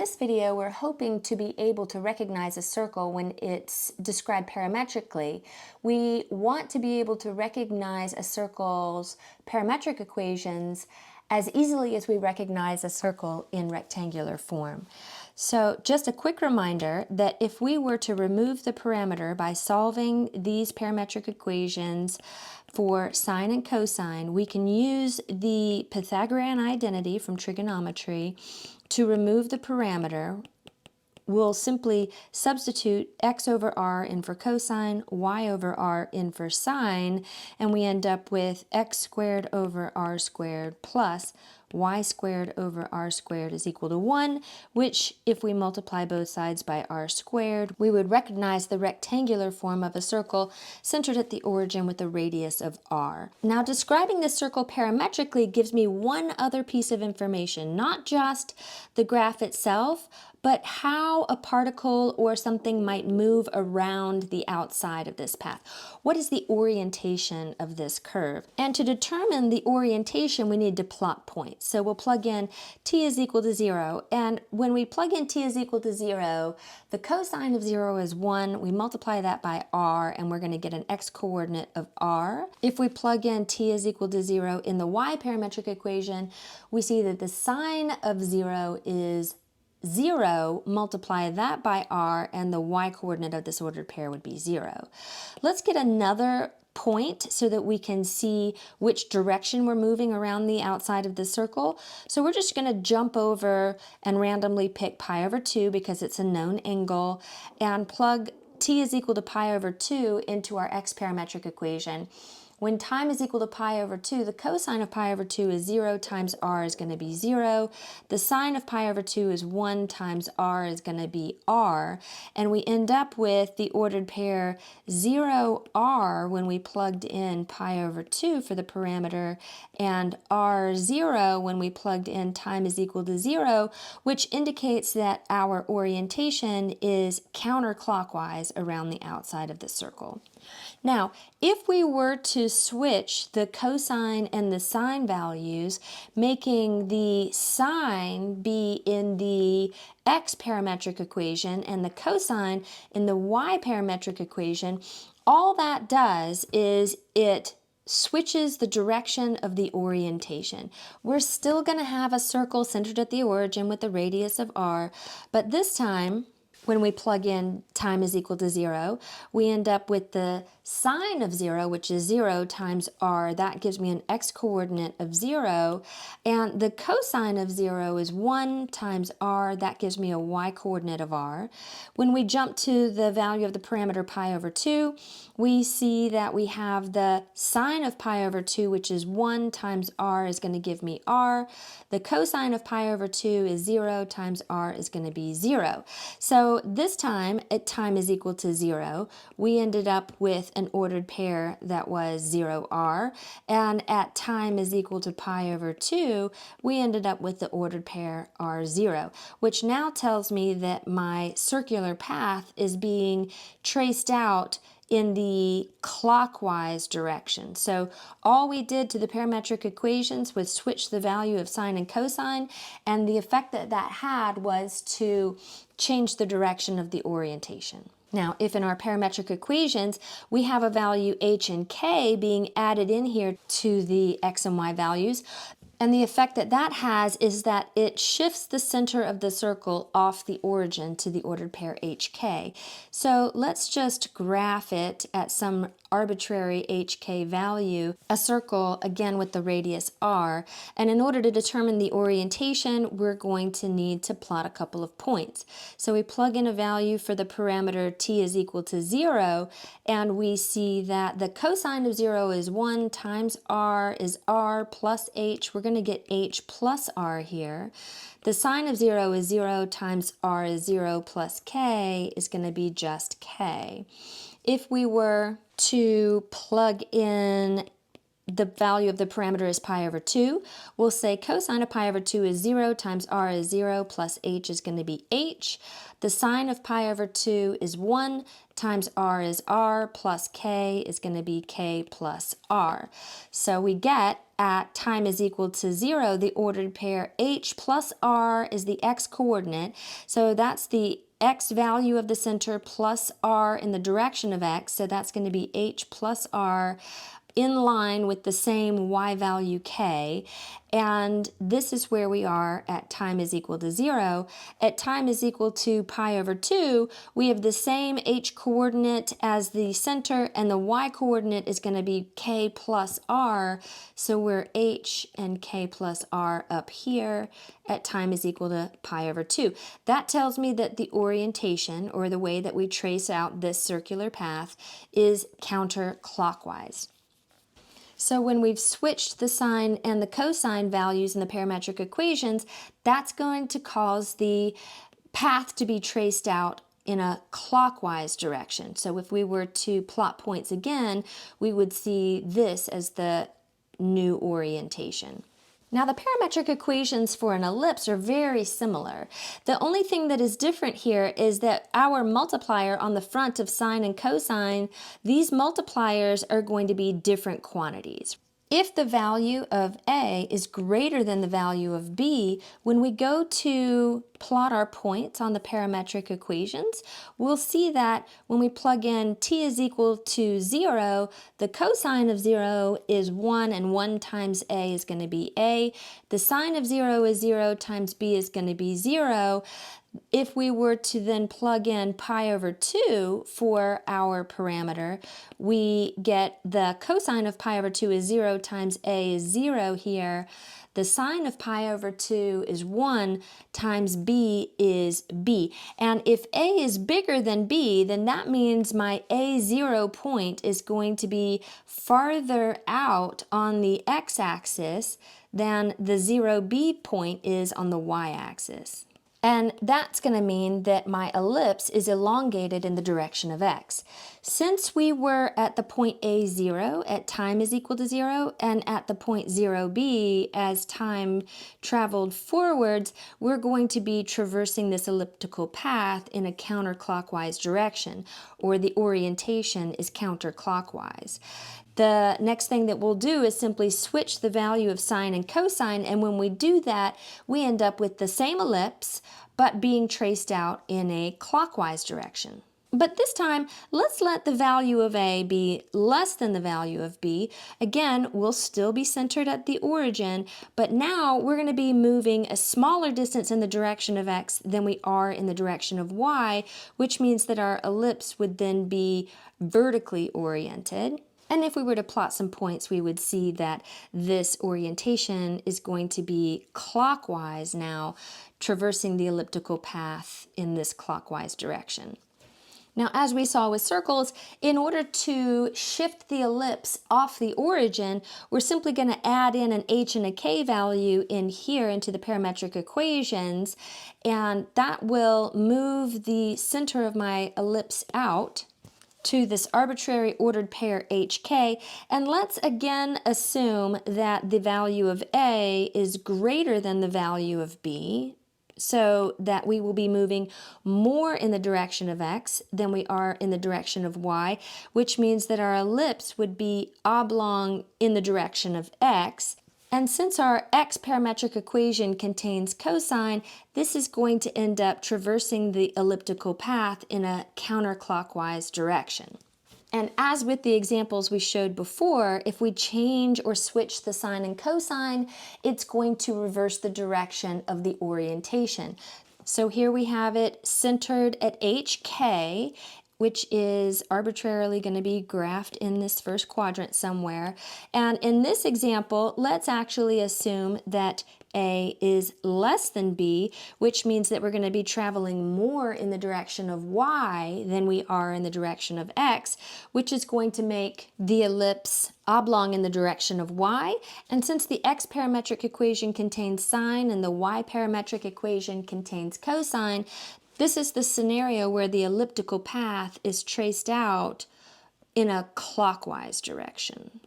this video, we're hoping to be able to recognize a circle when it's described parametrically. We want to be able to recognize a circle's parametric equations as easily as we recognize a circle in rectangular form. So just a quick reminder that if we were to remove the parameter by solving these parametric equations for sine and cosine, we can use the Pythagorean identity from trigonometry to remove the parameter. We'll simply substitute x over r in for cosine, y over r in for sine, and we end up with x squared over r squared plus y squared over r squared is equal to 1, which, if we multiply both sides by r squared, we would recognize the rectangular form of a circle centered at the origin with a radius of r. Now, describing this circle parametrically gives me one other piece of information, not just the graph itself, but how a particle or something might move around the outside of this path. What is the orientation of this curve? And to determine the orientation, we need to plot points. So we'll plug in t is equal to 0, and when we plug in t is equal to 0, the cosine of 0 is 1. We multiply that by r, and we're going to get an x-coordinate of r. If we plug in t is equal to 0 in the y parametric equation, we see that the sine of 0 is 0, multiply that by r, and the y-coordinate of this ordered pair would be 0. Let's get another point so that we can see which direction we're moving around the outside of the circle. So we're just going to jump over and randomly pick pi over 2 because it's a known angle, and plug t is equal to pi over 2 into our x parametric equation. When time is equal to pi over 2, the cosine of pi over 2 is 0 times r is going to be 0. The sine of pi over 2 is 1 times r is going to be r. And we end up with the ordered pair 0r when we plugged in pi over 2 for the parameter, and r0 when we plugged in time is equal to 0, which indicates that our orientation is counterclockwise around the outside of the circle. Now, if we were to switch the cosine and the sine values, making the sine be in the x parametric equation and the cosine in the y parametric equation, all that does is it switches the direction of the orientation. We're still going to have a circle centered at the origin with a radius of r, but this time, when we plug in time is equal to 0, we end up with the sine of 0, which is 0 times r. That gives me an x-coordinate of 0. And the cosine of 0 is 1 times r. That gives me a y-coordinate of r. When we jump to the value of the parameter pi over 2, we see that we have the sine of pi over 2, which is 1 times r is going to give me r. The cosine of pi over 2 is 0 times r is going to be 0. So this time, at time is equal to 0, we ended up with an ordered pair that was 0r, and at time is equal to pi over 2, we ended up with the ordered pair r0, which now tells me that my circular path is being traced out in the clockwise direction. So all we did to the parametric equations was switch the value of sine and cosine, and the effect that that had was to change the direction of the orientation. Now, if in our parametric equations we have a value h and k being added in here to the x and y values, and the effect that that has is that it shifts the center of the circle off the origin to the ordered pair hk. So let's just graph it at some arbitrary hk value, a circle again with the radius r, and in order to determine the orientation, we're going to need to plot a couple of points. So we plug in a value for the parameter t is equal to 0, and we see that the cosine of 0 is 1 times r is r plus h. We're going to get h plus r here. The sine of 0 is 0 times r is 0 plus k is going to be just k. If we were to plug in the value of the parameter is pi over 2, we'll say cosine of pi over 2 is 0 times r is 0 plus h is going to be h. The sine of pi over 2 is 1 times r is r plus k is going to be k plus r. So we get at time is equal to 0, the ordered pair h plus r is the x-coordinate. So that's the x value of the center plus r in the direction of x. So that's going to be h plus r in line with the same y value k, and this is where we are at time is equal to 0. At time is equal to pi over 2, we have the same h coordinate as the center, and the y coordinate is going to be k plus r, so we're h and k plus r up here at time is equal to pi over 2. That tells me that the orientation, or the way that we trace out this circular path, is counterclockwise. So when we've switched the sine and the cosine values in the parametric equations, that's going to cause the path to be traced out in a clockwise direction. So if we were to plot points again, we would see this as the new orientation. Now the parametric equations for an ellipse are very similar. The only thing that is different here is that our multiplier on the front of sine and cosine, these multipliers are going to be different quantities. If the value of A is greater than the value of B, when we go to plot our points on the parametric equations, we'll see that when we plug in t is equal to 0, the cosine of 0 is 1, and 1 times A is going to be A. The sine of 0 is 0 times B is going to be 0. If we were to then plug in pi over 2 for our parameter, we get the cosine of pi over 2 is 0 times A is 0 here. The sine of pi over 2 is 1 times B is B. And if A is bigger than B, then that means my A0 point is going to be farther out on the x-axis than the 0B point is on the y-axis. And that's going to mean that my ellipse is elongated in the direction of x. Since we were at the point A0 at time is equal to 0, and at the point 0b as time traveled forwards, we're going to be traversing this elliptical path in a counterclockwise direction, or the orientation is counterclockwise. The next thing that we'll do is simply switch the value of sine and cosine, and when we do that, we end up with the same ellipse, but being traced out in a clockwise direction. But this time, let's let the value of A be less than the value of B. Again, we'll still be centered at the origin, but now we're going to be moving a smaller distance in the direction of X than we are in the direction of Y, which means that our ellipse would then be vertically oriented. And if we were to plot some points, we would see that this orientation is going to be clockwise now, traversing the elliptical path in this clockwise direction. Now, as we saw with circles, in order to shift the ellipse off the origin, we're simply going to add in an h and a k value in here into the parametric equations, and that will move the center of my ellipse out to this arbitrary ordered pair hk, and let's again assume that the value of A is greater than the value of B, so that we will be moving more in the direction of X than we are in the direction of Y, which means that our ellipse would be oblong in the direction of X. And since our x parametric equation contains cosine, this is going to end up traversing the elliptical path in a counterclockwise direction. And as with the examples we showed before, if we change or switch the sine and cosine, it's going to reverse the direction of the orientation. So here we have it centered at HK, which is arbitrarily going to be graphed in this first quadrant somewhere. And in this example, let's actually assume that A is less than B, which means that we're going to be traveling more in the direction of Y than we are in the direction of X, which is going to make the ellipse oblong in the direction of Y. And since the x parametric equation contains sine and the y parametric equation contains cosine, this is the scenario where the elliptical path is traced out in a clockwise direction.